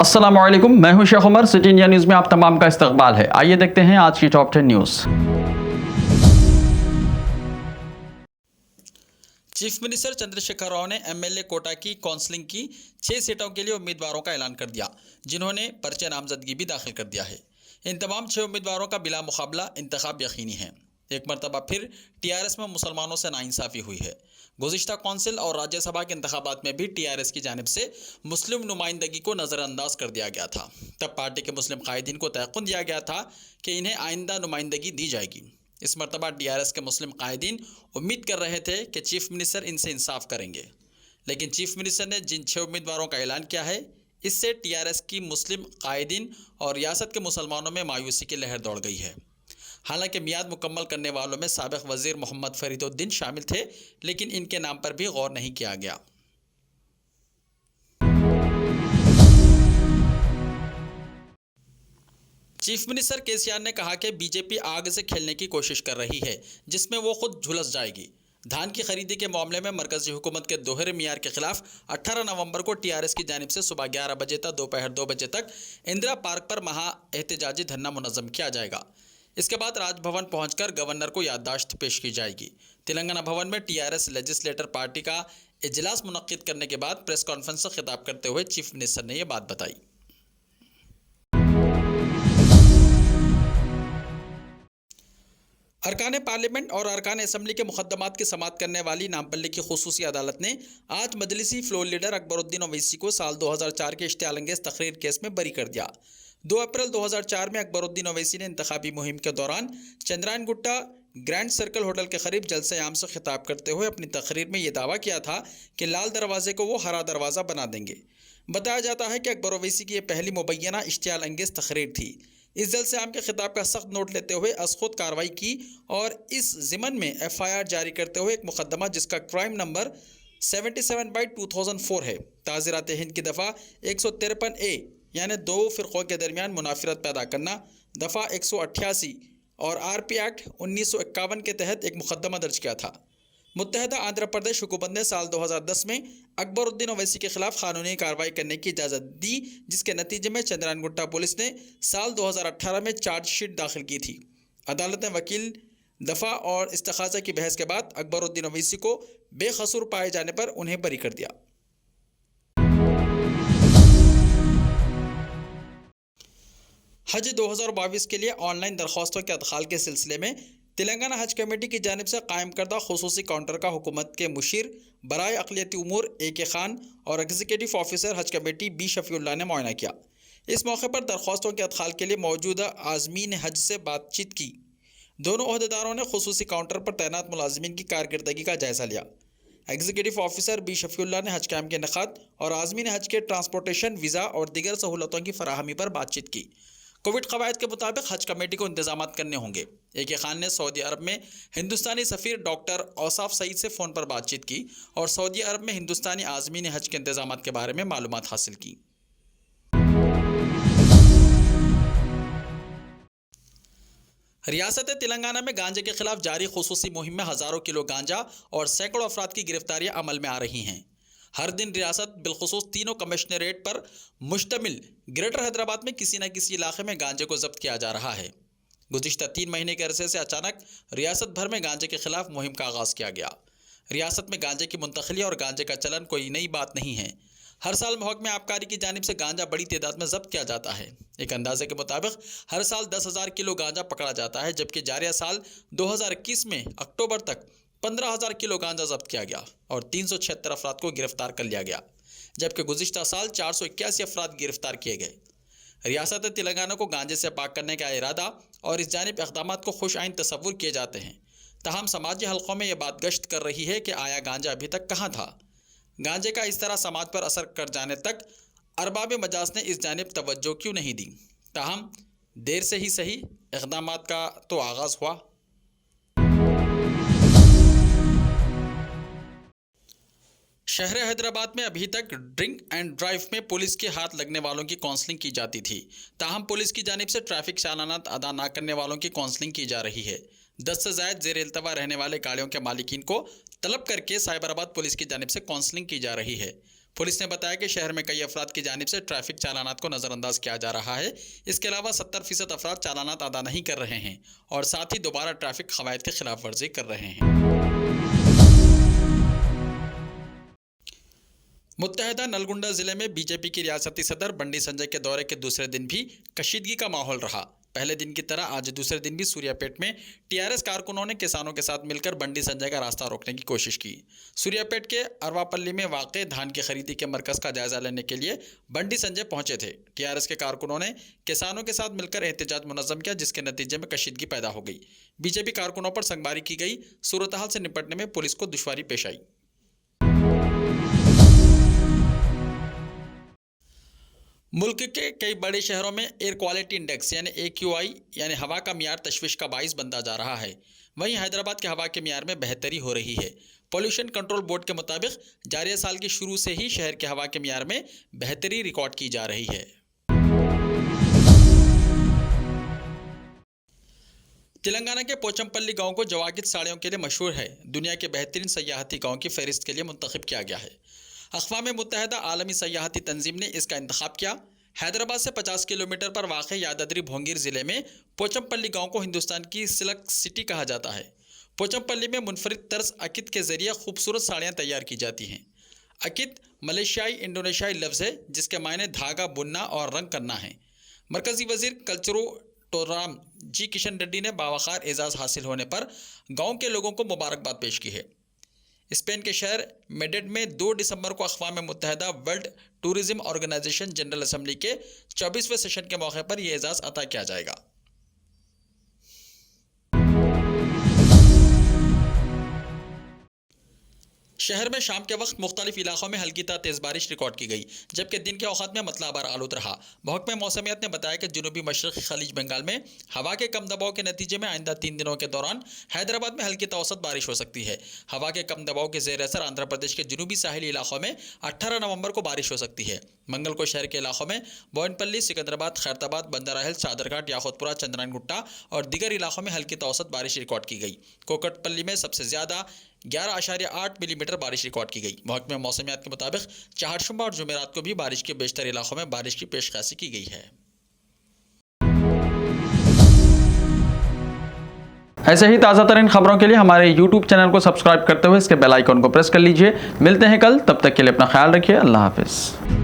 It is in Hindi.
अस्सलामुअलैकुम, मैं हूं Sheikh Umar. City India news में आप तमाम का इस्तकबाल है। आइए देखते हैं आज की top 10 news. Chief minister Chandrashekhar Rao ने एमएलए कोटा की काउंसलिंग की 6 सीटों के लिए उम्मीदवारों का ऐलान कर दिया, जिन्होंने पर्चे नामजदगी भी दाखिल कर दिया है। इन तमाम 6 उम्मीदवारों का बिला मुकाबला इंतखाब यकीनी है। एक मरतबा फिर टीआरएस में मुसलमानों से नाइंसाफ़ी हुई है। गुज़िश्ता कौंसिल और राज्यसभा के इंतखाबात में भी टीआरएस की जानिब से मुस्लिम नुमाइंदगी को नज़रअंदाज कर दिया गया था। तब पार्टी के मुस्लिम कायदीन को तयक़ुन दिया गया था कि इन्हें आइंदा नुमाइंदगी दी जाएगी। इस मरतबा टीआरएस के मुस्लिम कायदीन उम्मीद कर रहे थे कि चीफ मिनिस्टर इनसे इंसाफ करेंगे, लेकिन चीफ मिनिस्टर ने जिन 6 उम्मीदवारों का ऐलान किया है, इससे टीआरएस की मुस्लिम कायदीन और रियासत के मुसलमानों में मायूसी की लहर दौड़ गई है। हालांकि मियाद मुकम्मल करने वालों में साबिक़ वज़ीर मोहम्मद फरीदुद्दीन शामिल थे, लेकिन इनके नाम पर भी गौर नहीं किया गया। चीफ मिनिस्टर केसीआर ने कहा कि बीजेपी आग से खेलने की कोशिश कर रही है, जिसमें वो खुद झुलस जाएगी। धान की खरीदी के मामले में मरकजी हुकूमत के दोहरे मियार के खिलाफ 18 नवंबर को टीआरएस की जानिब से सुबह 11 बजे तक दोपहर 2 बजे तक इंदिरा पार्क पर महा एहतजाजी धरना मुनज़्ज़म किया जाएगा। इसके बाद राजभवन पहुंचकर गवर्नर को याददाश्त पेश की जाएगी। तेलंगाना भवन में टीआरएस लेजिस्लेटर पार्टी का इजलास मुनक्किद करने के बाद प्रेस कॉन्फ्रेंस से खिताब करते हुए चीफ मिनिस्टर ने यह बात बताई। अरकान पार्लियामेंट और अरकान असम्बली के मुकदमात की समाअत करने वाली नामपल्ली की खुसूसी अदालत ने आज मजलिसी फ्लोर लीडर अकबरुद्दीन ओवैसी को साल 2004 के इश्तियाल-अंगेज़ तकरीर केस में बरी कर दिया। 2 अप्रैल 2004 में अकबरुद्दीन ओवैसी ने इंतखाबी मुहिम के दौरान Chandrayangutta grand circle hotel के करीब जलसे आम से खिताब करते हुए अपनी तकरीर में यह दावा किया था कि लाल दरवाजे को वो हरा दरवाज़ा बना देंगे। बताया जाता है कि अकबर ओवैसी की यह पहली मुबैना इश्तियाल-अंगेज़ तकरीर थी। इस जलसे आम के खिताब का सख्त नोट लेते हुए अज़-खुद कार्रवाई की और इस ज़िमन में एफआईआर जारी करते हुए एक मुकदमा जिसका क्राइम नंबर 77/2004 है, ताज़ीरात हिंद की दफ़ा 153A यानी 2 फ़िरक़ों के दरमियान मुनाफिरत पैदा करना, दफ़ा 188 और आरपी एक्ट 1951 के तहत एक मुकदमा दर्ज किया था। मुत्तहदा आंध्र प्रदेश हुकूमत ने साल 2010 में अकबरुद्दीन ओवैसी के खिलाफ कानूनी कार्रवाई करने की इजाज़त दी, जिसके नतीजे में चंद्रायन गुट्टा पुलिस ने साल 2018 में चार्जशीट दाखिल की थी। अदालत ने वकील दफ़ा और इस्तखाज़ा की बहस के बाद अकबरुद्दीन ओवैसी को बेकसूर पाए जाने पर उन्हें बरी कर दिया। हज 2022 के लिए ऑनलाइन दरख्वास्तों के अदखाल के सिलसिले में तेलंगाना हज कमेटी की जानिब से कायम करदा खुसूसी काउंटर का हुकूमत के मुशीर बराए अक़लियती उमूर AK खान और एग्जीक्यूटिव ऑफिसर हज कमेटी B शफ़ीउल्लाह ने मुआयना किया। इस मौके पर दरख्वास्तों के अदखाल के लिए मौजूदा आज़मीन हज से बातचीत की। दोनों ओहदेदारों ने खुसूसी काउंटर पर तैनात मुलाजिमीन की कारकर्दगी का जायज़ा लिया। एग्जीक्यूटिव ऑफिसर B शफ़ीउल्लाह ने हज कैंप के इनेकाद और आज़मीन हज के ट्रांसपोर्टेशन, वीज़ा और दीगर सहूलतों की फराहमी पर बातचीत की। कोविड कवायद के मुताबिक हज कमेटी को इंतजामात करने होंगे। AK खान ने सऊदी अरब में हिंदुस्तानी सफ़ीर डॉक्टर औसाफ सईद से फ़ोन पर बातचीत की और सऊदी अरब में हिंदुस्तानी आज़मीन हज के इंतजामात के बारे में मालूमात हासिल की। रियासत तेलंगाना में गांजे के खिलाफ जारी खुसूसी मुहिम में हज़ारों किलो गांजा और सैकड़ों अफराद की गिरफ्तारियां अमल में आ रही हैं। हर दिन रियासत बिलखुसूस तीनों कमिश्नरेट पर मुश्तमिल ग्रेटर हैदराबाद में किसी न किसी इलाके में गांजे को जब्त किया जा रहा है। गुज़िश्ता 3 महीने के अरसे से अचानक रियासत भर में गांजे के खिलाफ मुहिम का आगाज़ किया गया। रियासत में गांजे की मुंतकिली और गांजे का चलन कोई नई बात नहीं है। हर साल महकमे आबकारी की जानिब से गांजा बड़ी तादाद में जब्त किया जाता है। एक अंदाजे के मुताबिक हर साल 10,000 किलो गांजा पकड़ा जाता है, जबकि जारिया साल 2021 में अक्टूबर तक 15,000 किलो गांजा जब्त किया गया और 376 अफराद को गिरफ्तार कर लिया गया, जबकि गुज़िश्ता साल 481 अफराद गिरफ्तार किए गए। रियासत तेलंगाना को गांजे से पाक करने का इरादा और इस जानिब इक़दामात को खुश आइन तसव्वुर किए जाते हैं। तहम समाजी हलकों में यह बात गश्त कर रही है कि आया गांजा अभी तक कहाँ था। गांजे का इस तरह समाज पर असर कर जाने तक अरबाब मजाज ने इस जानिब तवज्जो क्यों नहीं दी। तहम देर से ही सही इक़दामात का तो आगाज़ हुआ। शहर हैदराबाद में अभी तक ड्रिंक एंड ड्राइव में पुलिस के हाथ लगने वालों की काउंसलिंग की जाती थी। ताहम पुलिस की जानिब से ट्रैफिक चालानात अदा न करने वालों की काउंसलिंग की जा रही है। 10 से ज़ायद ज़ेर इल्तवा रहने वाले गाड़ियों के मालिकीन को तलब करके साइबराबाद पुलिस की जानिब से काउंसलिंग की जा रही है। पुलिस ने बताया कि शहर में कई अफराद की जानिब से ट्रैफिक चालानात को नज़रअंदाज किया जा रहा है। इसके अलावा 70% अफराद चालानात अदा नहीं कर रहे हैं और साथ ही दोबारा ट्रैफिक क़वायद की खिलाफ वर्जी कर रहे हैं। मुत्तहदा नलगुंडा जिले में बीजेपी की रियासती सदर बंडी संजय के दौरे के दूसरे दिन भी कशीदगी का माहौल रहा। पहले दिन की तरह आज दूसरे दिन भी सूर्यापेट में टीआरएस कारकुनों ने किसानों के साथ मिलकर बंडी संजय का रास्ता रोकने की कोशिश की। सूर्यापेट के अरवापल्ली में वाक़े धान की खरीदी के मरकज़ का जायजा लेने के लिए बंडी संजय पहुंचे थे। टीआरएस के कारकुनों ने किसानों के साथ मिलकर एहतजाज मुनज़्ज़म किया, जिसके नतीजे में कशीदगी पैदा हो गई। बीजेपी कारकुनों पर संगबारी की गई। सूरत हाल से निपटने में पुलिस को दुश्वारी पेश आई। मुल्क के कई बड़े शहरों में एयर क्वालिटी इंडेक्स यानी AQI यानी हवा का मियार तशवीश का बाइस बनता जा रहा है। वहीं हैदराबाद के हवा के मियार में बेहतरी हो रही है। पॉल्यूशन कंट्रोल बोर्ड के मुताबिक जारी साल के शुरू से ही शहर के हवा के मियार में बेहतरी रिकॉर्ड की जा रही है। तेलंगाना के पोचमपल्ली गांव को जवागिद साड़ियों के लिए मशहूर है। दुनिया के बेहतरीन सयाहती गांव की फहरिस्त के लिए मुंतखब किया गया है। अक़वाम मुत्तहदा आलमी सयाहती तंजीम ने इसका इंतखाब किया। हैदराबाद से 50 किलोमीटर पर वाक़ यादाद्री भोंगिर ज़िले में पोचमपल्ली गांव को हिंदुस्तान की सिल्क सिटी कहा जाता है। पोचमपल्ली में मुनफरिद तर्ज अकित के ज़रिए खूबसूरत साड़ियाँ तैयार की जाती हैं। अकित मलेशियाई इंडोनेशियाई लफ्ज़ है जिसके मायने धागा बुनना और रंग करना है। मरकज़ी वज़ीर कल्चरो टोराम जी किशन रेड्डी ने बावखार एजाज़ हासिल होने पर गाँव के लोगों को मुबारकबाद पेश की है। स्पेन के शहर मेड्रिड में 2 दिसंबर को अक़वाम मुत्तहदा world tourism organisation general assembly के 24वें सेशन के मौके पर यह एजाज़ अता किया जाएगा। शहर में शाम के वक्त मुख्तलिफ इलाकों में हल्की ता तेज़ बारिश रिकॉर्ड की गई, जबकि दिन के औक़ात में मतलाबार आलूद रहा। महकमे मौसमियात ने बताया कि जनूबी मशरक़ी खलीज बंगाल में हवा के कम दबाव के नतीजे में आइंदा 3 दिनों के दौरान हैदराबाद में हल्की औसत बारिश हो सकती है। हवा के कम दबाव के ज़ेर असर आंध्र प्रदेश के जनूबी साहिली इलाकों में 18 नवंबर को बारिश हो सकती है। मंगल को शहर के इलाकों में बोयनपल्ली, सिकंदराबाद, खैरताबाद, बंजारा हिल्स, चादरघाट, याकूतपुरा, चंद्रायनगुट्टा और दीगर इलाकों में हल्की औसत बारिश रिकॉर्ड की गई। कोकटपल्ली में सबसे ज़्यादा 11.8 मिलीमीटर बारिश रिकॉर्ड की गई। महकमे मौसमियात के मुताबिक चाहरशुमा और जुमेरात को भी बारिश के बेशतर इलाकों में बारिश की पेशकशी की गई है। ऐसे ही ताज़ा तरीन खबरों के लिए हमारे YouTube चैनल को सब्सक्राइब करते हुए इसके बेल आइकन को प्रेस कर लीजिए। मिलते हैं कल, तब तक के लिए अपना ख्याल रखिए। अल्लाह हाफिज़।